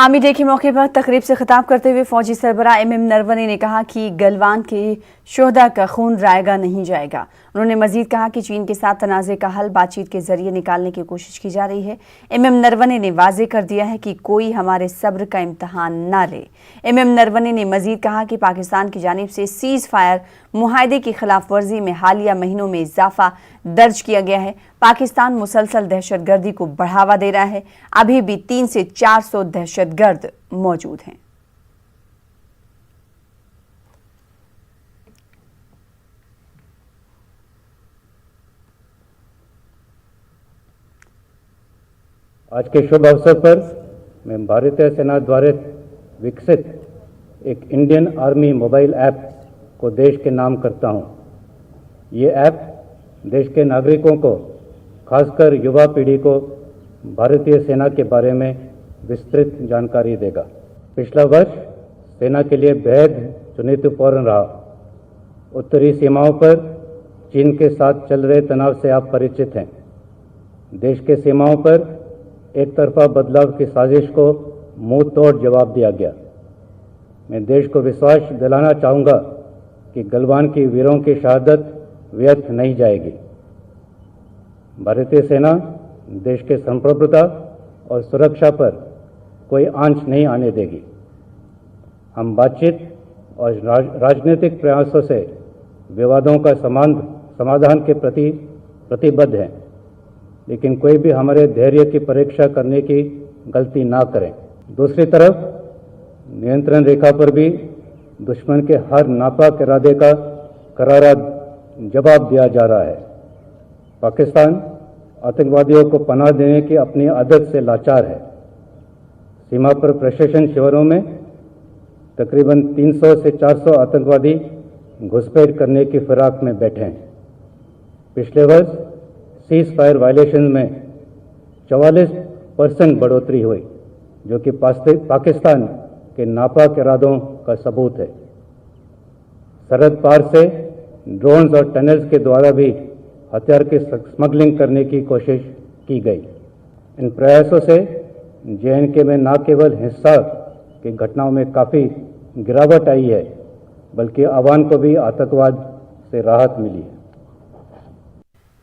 Army day के मौके पर तकरीब से खिताब करते हुए फौजी सरबराह एमएम नरवणे ने कहा कि गलवान के शोहदा का खून रायगा नहीं जाएगा। उन्होंने मजीद कहा कि चीन के साथ तनाज़े का हल बातचीत के जरिए निकालने की कोशिश की जा रही है। एमएम नरवणे ने वाजे कर दिया है कि कोई हमारे सब्र का इम्तहान ना ले। एमएम नरवणे ने मजीद कहा कि पाकिस्तान की जानिब से सीज फायर मुआहदे की खिलाफ वर्जी में हालिया महीनों में इजाफा दर्ज किया गया है। पाकिस्तान मुसलसल दहशतगर्दी को बढ़ावा दे रहा है। अभी भी 300 से 400 दहशतगर्द मौजूद हैं। आज के शुभ अवसर पर मैं भारतीय सेना द्वारा विकसित एक इंडियन आर्मी मोबाइल ऐप को देश के नाम करता हूं। ये ऐप देश के नागरिकों को, खासकर युवा पीढ़ी को भारतीय सेना के बारे में विस्तृत जानकारी देगा। पिछला वर्ष सेना के लिए बेहद चुनौतीपूर्ण रहा। उत्तरी सीमाओं पर चीन के साथ चल रहे तनाव से आप परिचित हैं। देश के सीमाओं पर एक तरफा बदलाव की साजिश को मुंह तोड़ जवाब दिया गया। मैं देश को विश्वास दिलाना चाहूँगा कि गलवान की वीरों की शहादत व्यर्थ नहीं जाएगी। भारतीय सेना देश के संप्रभुता और सुरक्षा पर कोई आंच नहीं आने देगी। हम बातचीत और राजनीतिक प्रयासों से विवादों का समाधान के प्रति प्रतिबद्ध हैं, लेकिन कोई भी हमारे धैर्य की परीक्षा करने की गलती ना करें। दूसरी तरफ नियंत्रण रेखा पर भी दुश्मन के हर नापाक इरादे का करारा जवाब दिया जा रहा है। पाकिस्तान आतंकवादियों को पनाह देने की अपनी आदत से लाचार है। सीमा पर प्रशासन शिविरों में तकरीबन 300 से 400 आतंकवादी घुसपैठ करने की फिराक में बैठे हैं। पिछले वर्ष सीज फायर वायलेशन में 44% बढ़ोतरी हुई, जो कि पाकिस्तान के नापाक इरादों का सबूत है। सरहद पार से ड्रोन्स और टनल्स के द्वारा भी हथियार की स्मगलिंग करने की कोशिश की गई। इन प्रयासों से JNK में न केवल हिंसा की घटनाओं में काफ़ी गिरावट आई है, बल्कि अवाम को भी आतंकवाद से राहत मिली है।